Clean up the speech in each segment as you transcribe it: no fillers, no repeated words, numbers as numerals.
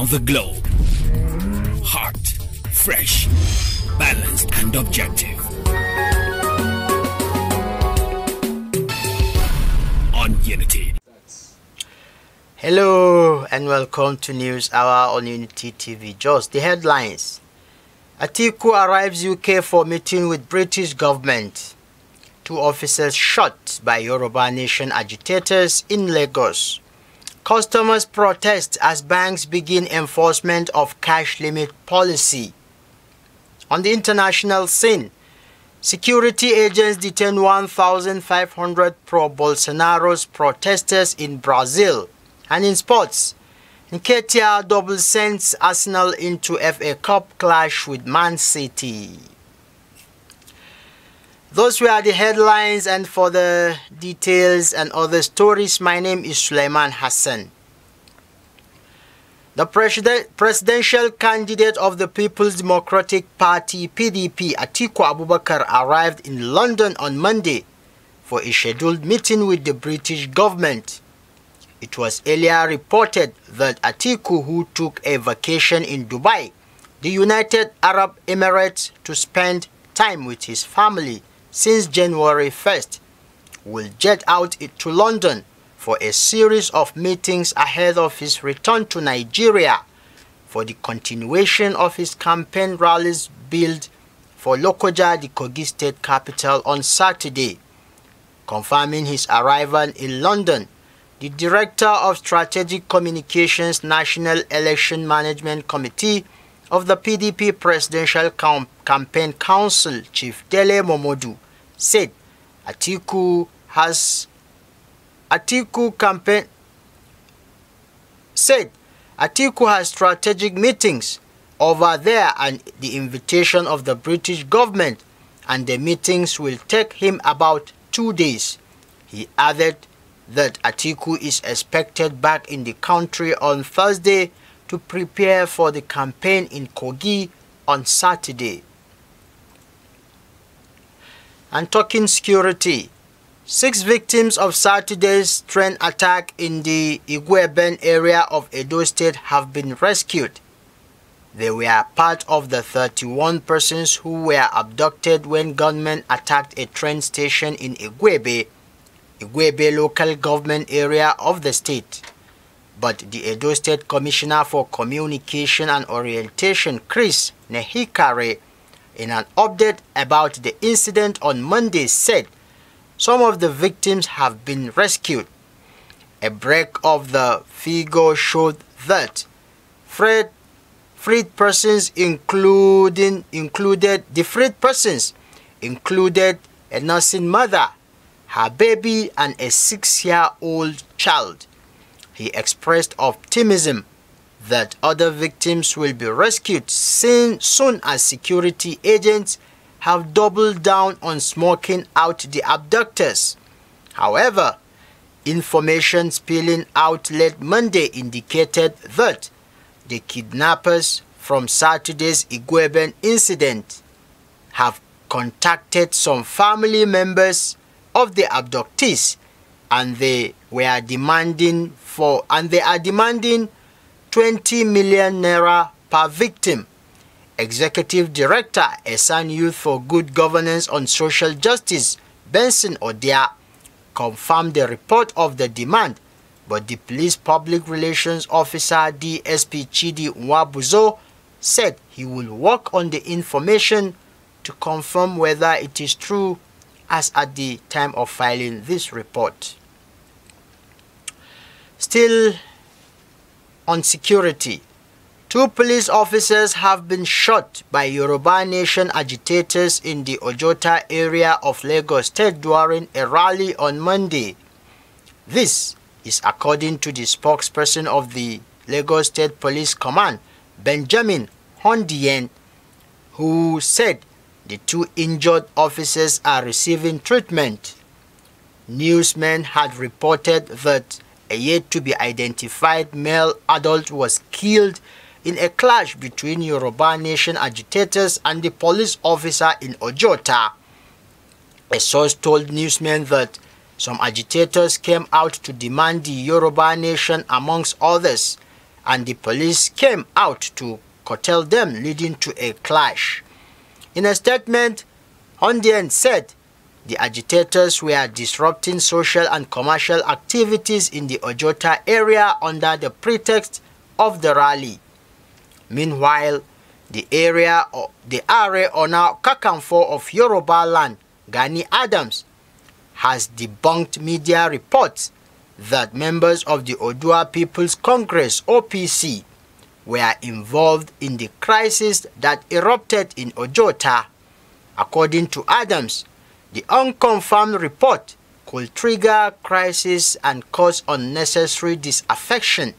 around the globe. Hot, fresh, balanced and objective. On Unity. Hello and welcome to News Hour on Unity TV. Just the headlines. Atiku arrives UK for meeting with British government. 2 officers shot by Yoruba Nation agitators in Lagos. Customers protest as banks begin enforcement of cash limit policy. On the international scene, security agents detain 1,500 pro-Bolsonaro protesters in Brazil. And in sports, Nketiah double sends Arsenal into FA Cup clash with Man City. Those were the headlines, and for the details and other stories, my name is Suleiman Hassan. The presidential candidate of the People's Democratic Party (PDP), Atiku Abubakar, arrived in London on Monday for a scheduled meeting with the British government. It was earlier reported that Atiku, who took a vacation in Dubai, the United Arab Emirates, to spend time with his family since January 1st, will jet out to London for a series of meetings ahead of his return to Nigeria for the continuation of his campaign rallies billed for Lokoja, the Kogi state capital, on Saturday. Confirming his arrival in London, the Director of Strategic Communications National Election Management Committee of the PDP Presidential Campaign Council, Chief Dele Momodu, said Atiku has strategic meetings over there and the invitation of the British government, and the meetings will take him about 2 days. He added that Atiku is expected back in the country on Thursday to prepare for the campaign in Kogi on Saturday. And talking security, 6 victims of Saturday's train attack in the Igweben area of Edo State have been rescued. They were part of the 31 persons who were abducted when gunmen attacked a train station in Igwebe local government area of the state. But the Edo State Commissioner for Communication and Orientation, Chris Nehikare, in an update about the incident on Monday, said some of the victims have been rescued. A break of the figure showed that freed persons included a nursing mother, her baby, and a 6-year-old child. He expressed optimism that other victims will be rescued soon as security agents have doubled down on smoking out the abductors. However, information spilling out late Monday indicated that the kidnappers from Saturday's Igweben incident have contacted some family members of the abductees, and they are demanding 20 million naira per victim. Executive Director, Esan Youth for Good Governance on Social Justice, Benson Odia, confirmed the report of the demand, but the Police Public Relations Officer DSP Chidi Nwabuzo said he will work on the information to confirm whether it is true as at the time of filing this report. Still on security, 2 police officers have been shot by Yoruba Nation agitators in the Ojota area of Lagos State during a rally on Monday. This is according to the spokesperson of the Lagos State Police Command, Benjamin Hondien, who said the 2 injured officers are receiving treatment. Newsmen had reported that a yet-to-be-identified male adult was killed in a clash between Yoruba Nation agitators and the police officer in Ojota. A source told newsmen that some agitators came out to demand the Yoruba Nation, amongst others, and the police came out to curtail them, leading to a clash. In a statement, Hondian said the agitators were disrupting social and commercial activities in the Ojota area under the pretext of the rally. Meanwhile, the Are Ona Kakanfo of Yoruba land, Gani Adams, has debunked media reports that members of the Odua People's Congress (OPC) were involved in the crisis that erupted in Ojota. According to Adams, the unconfirmed report could trigger crisis and cause unnecessary disaffection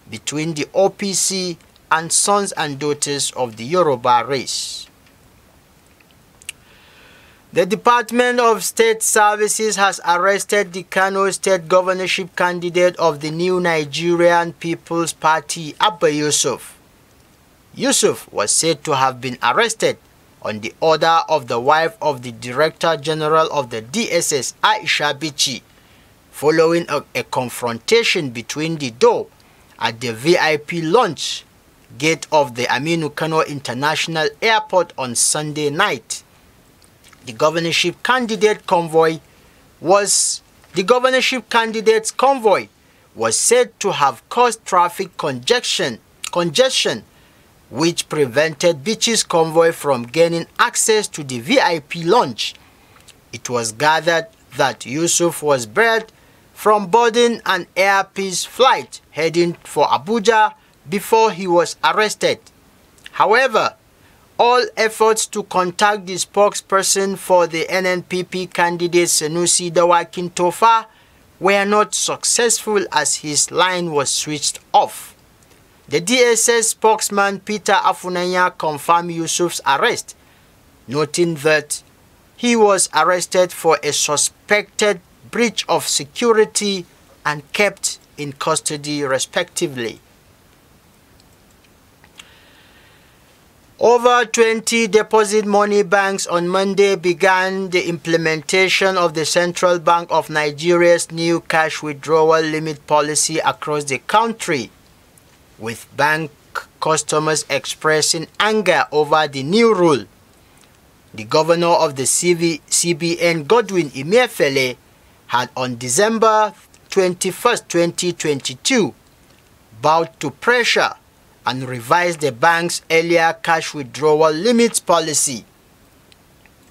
between the OPC and sons and daughters of the Yoruba race. The Department of State Services has arrested the Kano State governorship candidate of the New Nigerian People's Party, Abba Yusuf. Yusuf was said to have been arrested on the order of the wife of the Director General of the DSS, Aisha Bichi, following a confrontation between the duo at the VIP launch gate of the Aminu Kano International Airport on Sunday night. The governorship candidate's convoy was said to have caused traffic congestion, which prevented Bichi's convoy from gaining access to the VIP lounge. It was gathered that Yusuf was barred from boarding an Air Peace flight heading for Abuja before he was arrested. However, all efforts to contact the spokesperson for the NNPP candidate Sanusi Dawakin Tofa were not successful as his line was switched off. The DSS spokesman Peter Afunanya confirmed Yusuf's arrest, noting that he was arrested for a suspected breach of security and kept in custody respectively. Over 20 deposit money banks on Monday began the implementation of the Central Bank of Nigeria's new cash withdrawal limit policy across the country, with bank customers expressing anger over the new rule. The governor of the CBN, Godwin Emefiele, had on December 21, 2022, bowed to pressure and revised the bank's earlier cash withdrawal limits policy.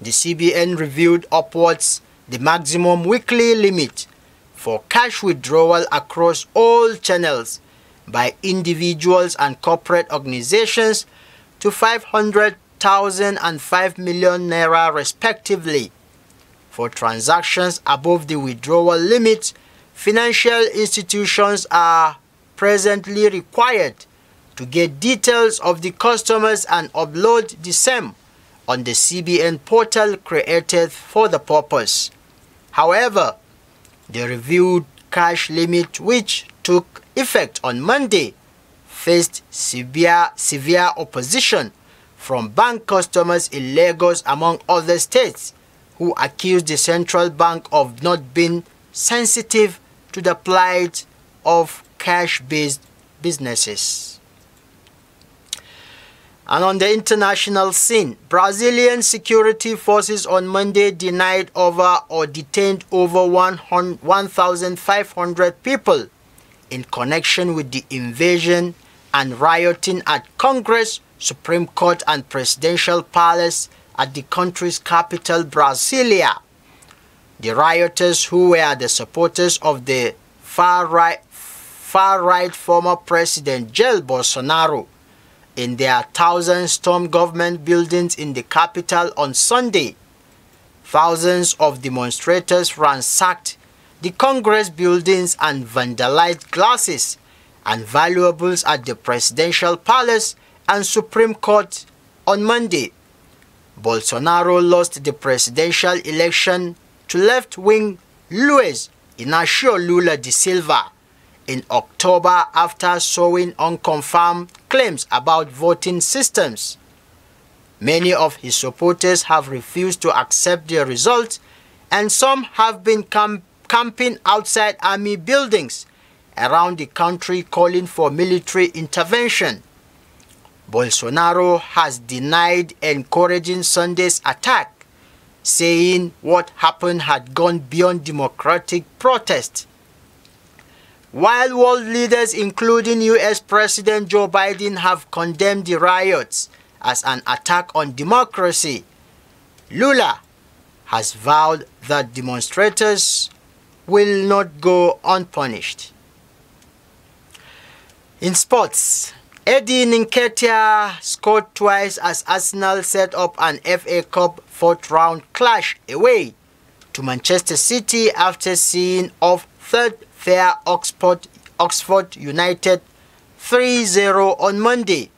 The CBN reviewed upwards the maximum weekly limit for cash withdrawal across all channels by individuals and corporate organizations to 500,000 and 5 million naira respectively. For transactions above the withdrawal limit, financial institutions are presently required to get details of the customers and upload the same on the CBN portal created for the purpose. However, the reviewed cash limit, which took effect on Monday, faced severe opposition from bank customers in Lagos, among other states, who accused the central bank of not being sensitive to the plight of cash-based businesses. And on the international scene, Brazilian security forces on Monday denied over or detained over 1,500 people in connection with the invasion and rioting at Congress, Supreme Court and Presidential Palace at the country's capital, Brasilia. The rioters, who were the supporters of the far-right former President Jair Bolsonaro, in their 1,000-storm government buildings in the capital on Sunday. Thousands of demonstrators ransacked the Congress buildings and vandalized glasses and valuables at the Presidential Palace and Supreme Court on Monday. Bolsonaro lost the presidential election to left-wing Luiz Inácio Lula da Silva in October after showing unconfirmed claims about voting systems. Many of his supporters have refused to accept the result, and some have been camping outside army buildings around the country calling for military intervention. Bolsonaro has denied encouraging Sunday's attack, saying what happened had gone beyond democratic protest. While world leaders, including US President Joe Biden, have condemned the riots as an attack on democracy, Lula has vowed that demonstrators will not go unpunished. In sports, Eddie Nketiah scored twice as Arsenal set up an FA Cup fourth-round clash away to Manchester City after seeing off third pair Oxford United 3-0 on Monday.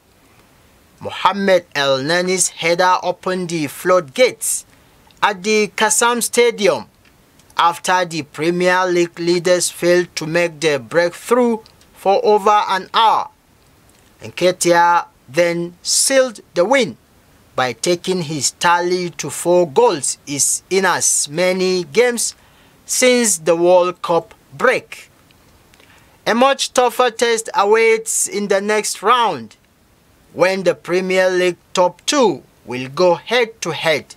Mohamed El Nani's header opened the floodgates at the Qassam Stadium after the Premier League leaders failed to make their breakthrough for over an hour. Nketiah then sealed the win by taking his tally to 4 goals in as many games since the World Cup break. A much tougher test awaits in the next round, when the Premier League top 2 will go head-to-head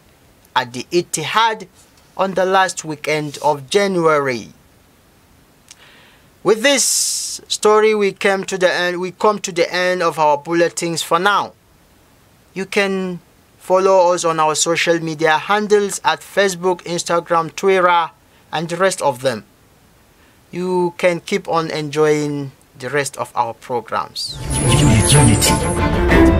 at the Etihad on the last weekend of January. With this story, we come to the end of our bulletins for now. You can follow us on our social media handles at Facebook, Instagram, Twitter, and the rest of them. You can keep on enjoying the rest of our programs. Unity.